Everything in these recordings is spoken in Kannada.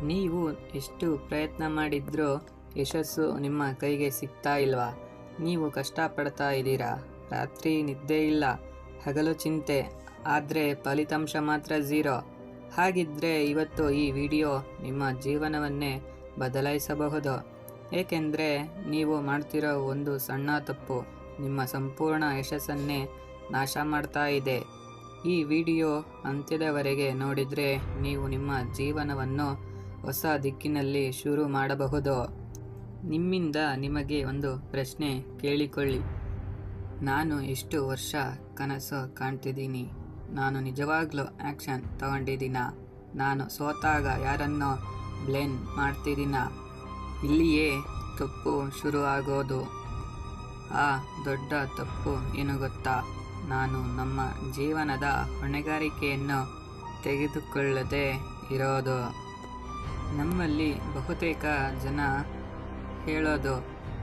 ನೀವು ಎಷ್ಟು ಪ್ರಯತ್ನ ಮಾಡಿದ್ರೂ ಯಶಸ್ಸು ನಿಮ್ಮ ಕೈಗೆ ಸಿಗ್ತಾ ಇಲ್ವಾ? ನೀವು ಕಷ್ಟಪಡ್ತಾ ಇದ್ದೀರಾ, ರಾತ್ರಿ ನಿದ್ದೆ ಇಲ್ಲ, ಹಗಲು ಚಿಂತೆ, ಆದರೆ ಫಲಿತಾಂಶ ಮಾತ್ರ ಝೀರೋ. ಹಾಗಿದ್ರೆ ಇವತ್ತು ಈ ವಿಡಿಯೋ ನಿಮ್ಮ ಜೀವನವನ್ನೇ ಬದಲಾಯಿಸಬಹುದು. ಏಕೆಂದರೆ ನೀವು ಮಾಡ್ತಿರೋ ಒಂದು ಸಣ್ಣ ತಪ್ಪು ನಿಮ್ಮ ಸಂಪೂರ್ಣ ಯಶಸ್ಸನ್ನೇ ನಾಶ ಮಾಡ್ತಾ ಇದೆ. ಈ ವಿಡಿಯೋ ಅಂತ್ಯದವರೆಗೆ ನೋಡಿದರೆ ನೀವು ನಿಮ್ಮ ಜೀವನವನ್ನು ಹೊಸ ದಿಕ್ಕಿನಲ್ಲಿ ಶುರು ಮಾಡಬಹುದು. ನಿಮ್ಮಿಂದ ನಿಮಗೆ ಒಂದು ಪ್ರಶ್ನೆ ಕೇಳಿಕೊಳ್ಳಿ. ನಾನು ಎಷ್ಟು ವರ್ಷ ಕನಸು ಕಾಣ್ತಿದ್ದೀನಿ? ನಾನು ನಿಜವಾಗ್ಲೂ ಆ್ಯಕ್ಷನ್ ತಗೊಂಡಿದ್ದೀನಾ? ನಾನು ಸೋತಾಗ ಯಾರನ್ನೋ ಬ್ಲೇಮ್ ಮಾಡ್ತಿದ್ದೀನಾ? ಇಲ್ಲಿಯೇ ತಪ್ಪು ಶುರು ಆಗೋದು. ಆ ದೊಡ್ಡ ತಪ್ಪು ಏನು ಗೊತ್ತಾ? ನಾನು ನಮ್ಮ ಜೀವನದ ಹೊಣೆಗಾರಿಕೆಯನ್ನು ತೆಗೆದುಕೊಳ್ಳದೆ ಇರೋದು. ನಮ್ಮಲ್ಲಿ ಬಹುತೇಕ ಜನ ಹೇಳೋದು,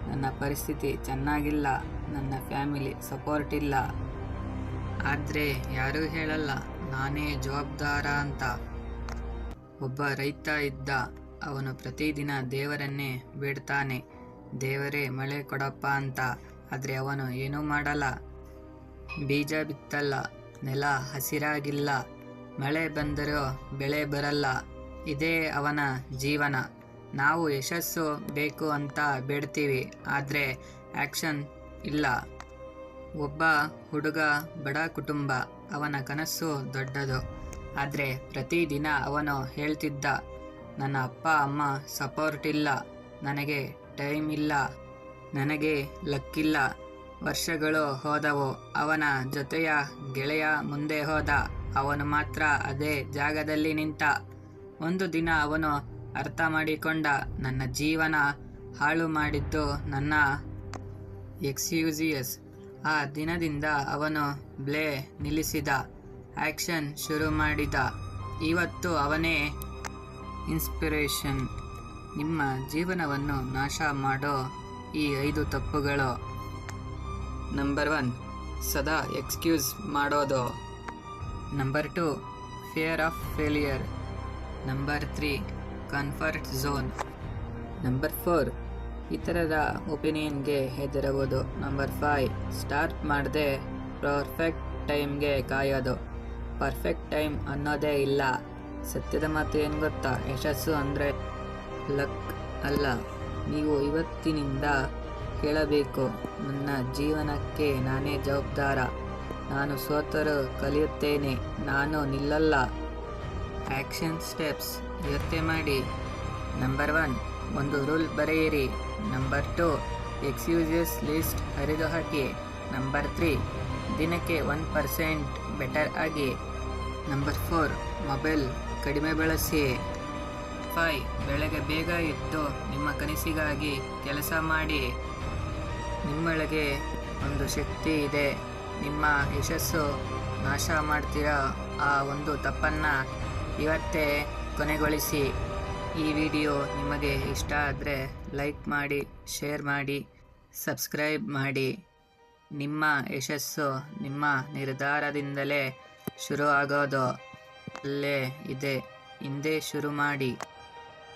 ನನ್ನ ಪರಿಸ್ಥಿತಿ ಚೆನ್ನಾಗಿಲ್ಲ, ನನ್ನ ಫ್ಯಾಮಿಲಿ ಸಪೋರ್ಟ್ ಇಲ್ಲ. ಆದರೆ ಯಾರೂ ಹೇಳಲ್ಲ, ನಾನೇ ಜವಾಬ್ದಾರ ಅಂತ. ಒಬ್ಬ ರೈತ ಇದ್ದ. ಅವನು ಪ್ರತಿದಿನ ದೇವರನ್ನೇ ಬೇಡ್ತಾನೆ, ದೇವರೇ ಮಳೆ ಕೊಡಪ್ಪ ಅಂತ. ಆದರೆ ಅವನು ಏನೂ ಮಾಡಲ್ಲ. ಬೀಜ ಬಿತ್ತಲ್ಲ, ನೆಲ ಹಸಿರಾಗಿಲ್ಲ, ಮಳೆ ಬಂದರೂ ಬೆಳೆ ಬರಲ್ಲ. ಇದೇ ಅವನ ಜೀವನ. ನಾವು ಯಶಸ್ಸು ಬೇಕು ಅಂತ ಬೇಡ್ತೀವಿ, ಆದರೆ ಆ್ಯಕ್ಷನ್ ಇಲ್ಲ. ಒಬ್ಬ ಹುಡುಗ, ಬಡ ಕುಟುಂಬ, ಅವನ ಕನಸು ದೊಡ್ಡದು. ಆದರೆ ಪ್ರತಿದಿನ ಅವನು ಹೇಳ್ತಿದ್ದ, ನನ್ನ ಅಪ್ಪ ಅಮ್ಮ ಸಪೋರ್ಟ್ ಇಲ್ಲ, ನನಗೆ ಟೈಮ್ ಇಲ್ಲ, ನನಗೆ ಲಕ್ಕಿಲ್ಲ. ವರ್ಷಗಳು ಹೋದವು. ಅವನ ಜೊತೆಯ ಗೆಳೆಯ ಮುಂದೆ ಹೋದ, ಅವನು ಮಾತ್ರ ಅದೇ ಜಾಗದಲ್ಲಿ ನಿಂತ. ಒಂದು ದಿನ ಅವನು ಅರ್ಥ ಮಾಡಿಕೊಂಡ, ನನ್ನ ಜೀವನ ಹಾಳು ಮಾಡಿದ್ದು ನನ್ನ ಎಕ್ಸ್ಕ್ಯೂಸಸ್. ಆ ದಿನದಿಂದ ಅವನು ಬ್ಲೇ ನಿಲ್ಲಿಸಿದ, ಆ್ಯಕ್ಷನ್ ಶುರು ಮಾಡಿದ. ಇವತ್ತು ಅವನೇ ಇನ್ಸ್ಪಿರೇಷನ್. ನಿಮ್ಮ ಜೀವನವನ್ನು ನಾಶ ಮಾಡೋ ಈ 5 ತಪ್ಪುಗಳು. ನಂಬರ್ 1, ಸದಾ ಎಕ್ಸ್ಕ್ಯೂಸ್ ಮಾಡೋದು. Number 2, fear of failure. Number 3, comfort zone. Number 4, ಇತರರ ಒಪಿನಿಯನ್ಗೆ ಹೆದರುವುದು. ನಂಬರ್ 5, ಸ್ಟಾರ್ಟ್ ಮಾಡದೆ ಪರ್ಫೆಕ್ಟ್ ಟೈಮ್ಗೆ ಕಾಯೋದು. ಪರ್ಫೆಕ್ಟ್ ಟೈಮ್ ಅನ್ನೋದೇ ಇಲ್ಲ. ಸತ್ಯದ ಮಾತು ಏನು ಗೊತ್ತಾ? ಯಶಸ್ಸು ಅಂದರೆ ಲಕ್ ಅಲ್ಲ. ನೀವು ಇವತ್ತಿನಿಂದ ಹೇಳಬೇಕು, ನನ್ನ ಜೀವನಕ್ಕೆ ನಾನೇ ಜವಾಬ್ದಾರ. ನಾನು ಸೋತರೂ ಕಲಿಯುತ್ತೇನೆ, ನಾನು ನಿಲ್ಲಲ್ಲ. ಆ್ಯಕ್ಷನ್ ಸ್ಟೆಪ್ಸ್ ಯೋಚನೆ ಮಾಡಿ. ನಂಬರ್ 1, ಒಂದು ರೂಲ್ ಬರೆಯಿರಿ. ನಂಬರ್ 2, ಎಕ್ಸ್ಕ್ಯೂಸಸ್ ಲಿಸ್ಟ್ ಹರಿದು ಹಾಕಿ. ನಂಬರ್ 3, ದಿನಕ್ಕೆ 1% ಬೆಟರ್ ಆಗಿ. ನಂಬರ್ 4, ಮೊಬೈಲ್ ಕಡಿಮೆ ಬಳಸಿ. 5, ಬೆಳಗ್ಗೆ ಬೇಗ ಎದ್ದು ನಿಮ್ಮ ಕನಸಿಗಾಗಿ ಕೆಲಸ ಮಾಡಿ. ನಿಮ್ಮೊಳಗೆ ಒಂದು ಶಕ್ತಿ ಇದೆ. ನಿಮ್ಮ ಯಶಸ್ಸು ನಾಶ ಮಾಡ್ತಿರೋ ಆ ಒಂದು ತಪ್ಪನ್ನು ಇವತ್ತೇ ಕೊನೆಗೊಳಿಸಿ. ಈ ವಿಡಿಯೋ ನಿಮಗೆ ಇಷ್ಟ ಆದರೆ ಲೈಕ್ ಮಾಡಿ, ಶೇರ್ ಮಾಡಿ, ಸಬ್ಸ್ಕ್ರೈಬ್ ಮಾಡಿ. ನಿಮ್ಮ ಯಶಸ್ಸು ನಿಮ್ಮ ನಿರ್ಧಾರದಿಂದಲೇ ಶುರು ಆಗೋದು. ಅಲ್ಲೇ ಇದೆ, ಹಿಂದೆ ಶುರು ಮಾಡಿ.